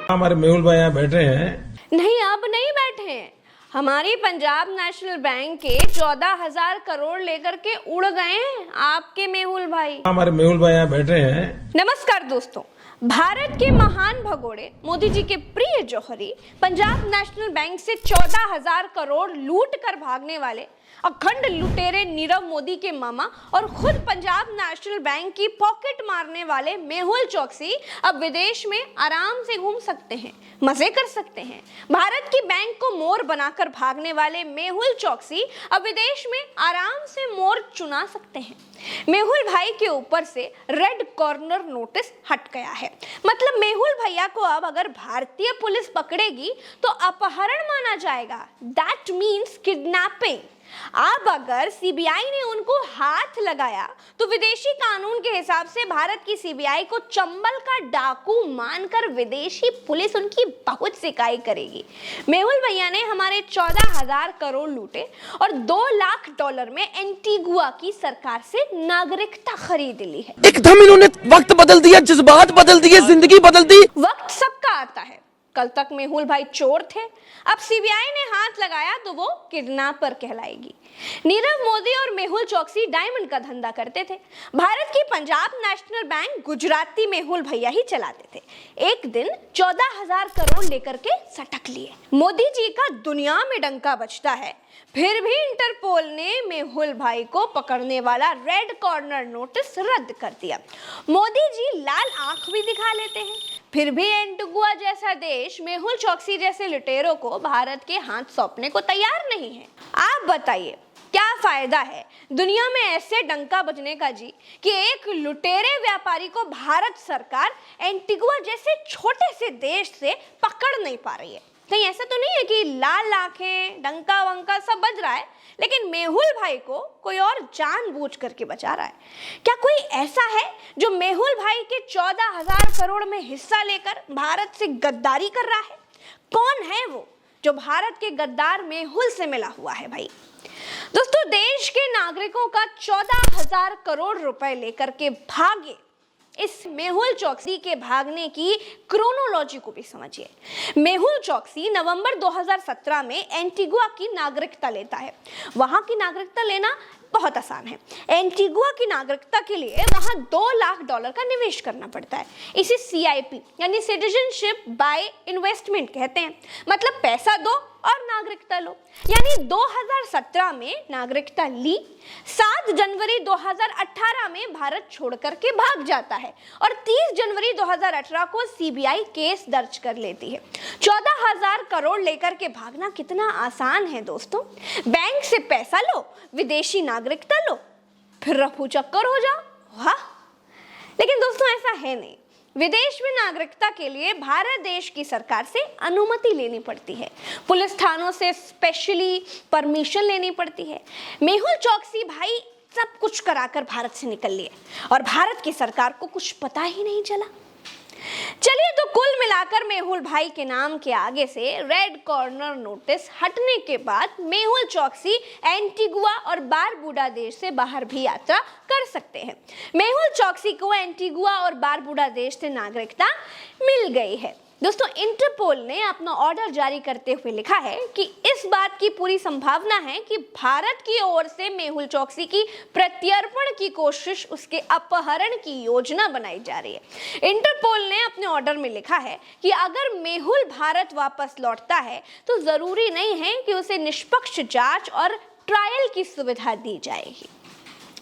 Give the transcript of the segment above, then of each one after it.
हमारे मेहुल भाई यहाँ बैठे हैं। नहीं, अब नहीं बैठे हैं। हमारी पंजाब नेशनल बैंक के 14,000 करोड़ लेकर के उड़ गए हैं आपके मेहुल भाई। हमारे मेहुल भाई यहाँ बैठे हैं। नमस्कार दोस्तों, भारत के महान भगोड़े मोदी जी के प्रिय जौहरी पंजाब नेशनल बैंक से 14,000 करोड़ लूट कर भागने वाले अखंड लुटेरे नीरव मोदी के मामा और खुद पंजाब नेशनल बैंक की पॉकेट मारने वाले मेहुल चौकसी अब विदेश में आराम से घूम सकते हैं, मजे कर सकते हैं। भारत की बैंक को मोर बनाकर भागने वाले मेहुल चौकसी अब विदेश में आराम से मोर चुना सकते हैं। मेहुल भाई के ऊपर से रेड कॉर्नर नोटिस हट गया है। मतलब मेहुल भैया को अब अगर भारतीय पुलिस पकड़ेगी तो अपहरण माना जाएगा। That means kidnapping. अब अगर सीबीआई ने उनको हाथ लगाया तो विदेशी कानून के हिसाब से भारत की सीबीआई को चंबल का डाकू मानकर विदेशी पुलिस उनकी बहुत शिकायत करेगी। मेहुल भैया ने हमारे 14,000 करोड़ लूटे और $2 लाख में एंटीगुआ की सरकार से नागरिकता खरीद ली है। एकदम इन्होंने वक्त बदल दिया, जज्बात बदल दिए, जिंदगी बदल दी। वक्त सबका आता है। कल तक मेहुल भाई चोर थे, अब सीबीआई ने हाथ लगाया तो वो किडनैपर कहलाएगी। नीरव मोदी और मेहुल चौकसी डायमंड का धंधा करते थे। भारत की पंजाब नेशनल बैंक गुजराती मेहुल भैया ही चलाते थे। एक दिन 14,000 करोड़ लेकर के सटक लिए। मोदी जी का दुनिया में डंका बजता है, फिर भी इंटरपोल ने मेहुल भाई को पकड़ने वाला रेड कॉर्नर नोटिस रद्द कर दिया। मोदी जी लाल आंख भी दिखा लेते हैं, फिर भी एंटीगुआ जैसा देश मेहुल चौकसी जैसे लुटेरों को भारत के हाथ सौंपने को तैयार नहीं है। आप बताइए क्या फायदा है दुनिया में ऐसे डंका बजने का जी कि एक लुटेरे व्यापारी को भारत सरकार एंटीगुआ जैसे छोटे से देश से पकड़ नहीं पा रही है। कहीं ऐसा तो नहीं है कि लाल आंखें डंका वंका सब बज रहा है लेकिन मेहुल भाई को कोई और जानबूझ करके बचा रहा है? क्या कोई ऐसा है जो मेहुल भाई के 14,000 करोड़ में हिस्सा लेकर भारत से गद्दारी कर रहा है? कौन है वो जो भारत के गद्दार मेहुल से मिला हुआ है भाई? दोस्तों, देश के नागरिकों का 14,000 करोड़ रुपए लेकर के भागे इस मेहुल चौकसी के भागने की क्रोनोलॉजी को भी समझिए। मेहुल चौकसी नवंबर 2017 में एंटीगुआ की नागरिकता लेता है। वहां की नागरिकता लेना बहुत आसान है। एंटीगुआ की नागरिकता के लिए वहां $2 लाख का निवेश करना पड़ता है। इसे CIP यानी सिटीजनशिप बाय इन्वेस्टमेंट कहते हैं। मतलब पैसा दो और नागरिकता लो। यानी 2017 में नागरिकता ली, 7 जनवरी 2018 में भारत छोड़ करके भाग जाता है और 30 जनवरी 2018 को सीबीआई केस दर्ज कर लेती है। 14,000 करोड़ लेकर के भागना कितना आसान है दोस्तों। बैंक से पैसा लो, विदेशी नागरिकता लो, फिर रफू चक्कर हो जाओ। वाह! लेकिन दोस्तों ऐसा है नहीं। विदेश में नागरिकता के लिए भारत देश की सरकार से अनुमति लेनी पड़ती है। पुलिस थानों से स्पेशली परमिशन लेनी पड़ती है। मेहुल चौकसी भाई सब कुछ कराकर भारत से निकल लिए और भारत की सरकार को कुछ पता ही नहीं चला। चलिए, तो कुल मिलाकर मेहुल भाई के नाम के आगे से रेड कॉर्नर नोटिस हटने के बाद मेहुल चौकसी एंटीगुआ और बारबुडा देश से बाहर भी यात्रा कर सकते हैं। मेहुल चौकसी को एंटीगुआ और बारबुडा देश से नागरिकता मिल गई है। दोस्तों, इंटरपोल ने अपना ऑर्डर जारी करते हुए लिखा है कि इस बात की पूरी संभावना है कि भारत की ओर से मेहुल चौकसी की प्रत्यर्पण की कोशिश, उसके अपहरण की योजना बनाई जा रही है। इंटरपोल ने अपने ऑर्डर में लिखा है कि अगर मेहुल भारत वापस लौटता है तो जरूरी नहीं है कि उसे निष्पक्ष जांच और ट्रायल की सुविधा दी जाएगी।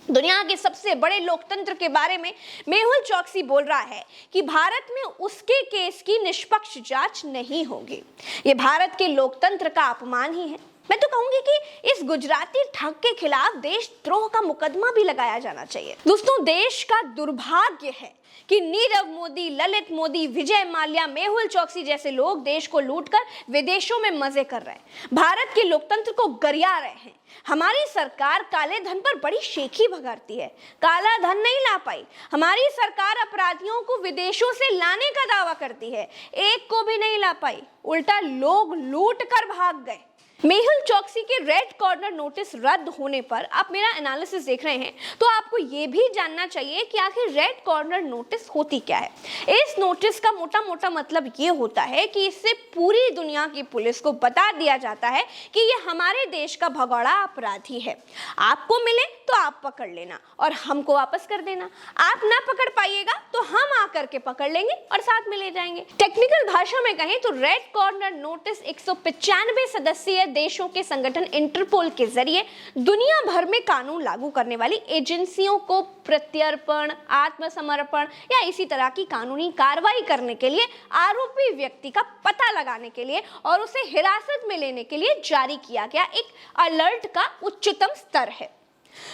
दुनिया के सबसे बड़े लोकतंत्र के बारे में मेहुल चौकसी बोल रहा है कि भारत में उसके केस की निष्पक्ष जांच नहीं होगी। ये भारत के लोकतंत्र का अपमान ही है। मैं तो कहूंगी कि इस गुजराती ठग के खिलाफ देशद्रोह का मुकदमा भी लगाया जाना चाहिए। दोस्तों, देश का दुर्भाग्य है कि नीरव मोदी, ललित मोदी, विजय माल्या, मेहुल चौकसी जैसे लोग देश को लूटकर विदेशों में मजे कर रहे हैं, भारत के लोकतंत्र को गरिया रहे हैं। हमारी सरकार काले धन पर बड़ी शेखी भगाती है, काला धन नहीं ला पाई। हमारी सरकार अपराधियों को विदेशों से लाने का दावा करती है, एक को भी नहीं ला पाई। उल्टा लोग लूट कर भाग गए। मेहुल चौकसी के रेड कॉर्नर नोटिस रद्द होने पर आप मेरा एनालिसिस देख रहे हैं तो आपको ये भी जानना चाहिए कि आखिर रेड कॉर्नर नोटिस होती क्या है। इस नोटिस का मोटा मतलब ये होता है कि इससे पूरी दुनिया की पुलिस को बता दिया जाता है कि ये हमारे देश का भगोड़ा अपराधी है। आपको मिले तो आप पकड़ लेना और हमको वापस कर देना। आप ना पकड़ पाइएगा तो हम आकर के पकड़ लेंगे और साथ में ले जाएंगे। टेक्निकल भाषा में कहें तो रेड कॉर्नर नोटिस 195 सदस्यीय देशों के संगठन इंटरपोल के जरिए दुनिया भर में कानून लागू करने वाली एजेंसियों को प्रत्यर्पण, आत्मसमर्पण या इसी तरह की कानूनी कार्रवाई करने के लिए, आरोपी व्यक्ति का पता लगाने के लिए और उसे हिरासत में लेने के लिए जारी किया गया एक अलर्ट का उच्चतम स्तर है।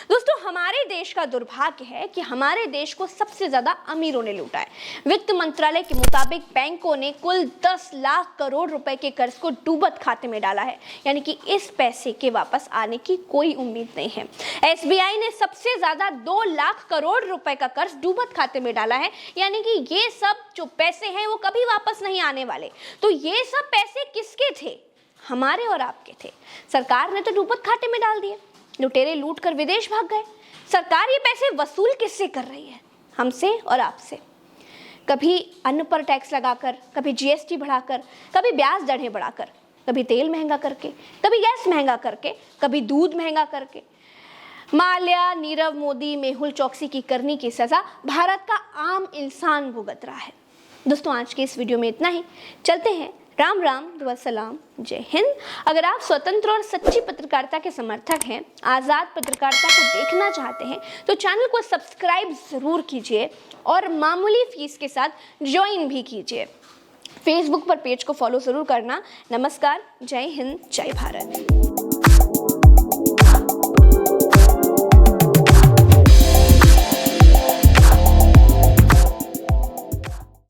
दोस्तों, हमारे देश का दुर्भाग्य है कि हमारे देश को सबसे ज्यादा अमीरों ने लूटा है। वित्त मंत्रालय के मुताबिक बैंकों ने कुल 10 लाख करोड़ रुपए के कर्ज को डूबत खाते में डाला है, यानी कि इस पैसे के वापस आने की कोई उम्मीद नहीं है। एसबीआई ने सबसे ज्यादा 2 लाख करोड़ रुपए का कर्ज डूबत खाते में डाला है, यानी कि ये सब जो पैसे हैं वो कभी वापस नहीं आने वाले। तो ये सब पैसे किसके थे? हमारे और आपके थे। सरकार ने तो डूबत खाते में डाल दिए, लुटेरे लूट कर विदेश भाग गए। सरकार ये पैसे वसूल किससे कर रही है? हमसे और आपसे। कभी अन्न पर टैक्स लगाकर, कभी जीएसटी बढ़ाकर, कभी ब्याज दरें बढ़ाकर, कभी तेल महंगा करके, कभी गैस महंगा करके, कभी दूध महंगा करके। माल्या, नीरव मोदी, मेहुल चौकसी की करनी की सजा भारत का आम इंसान भुगत रहा है। दोस्तों, आज के इस वीडियो में इतना ही। चलते हैं। राम राम, दुआ सलाम, जय हिंद। अगर आप स्वतंत्र और सच्ची पत्रकारिता के समर्थक हैं, आज़ाद पत्रकारिता को देखना चाहते हैं तो चैनल को सब्सक्राइब ज़रूर कीजिए और मामूली फीस के साथ ज्वाइन भी कीजिए। फेसबुक पर पेज को फॉलो ज़रूर करना। नमस्कार, जय हिंद, जय भारत।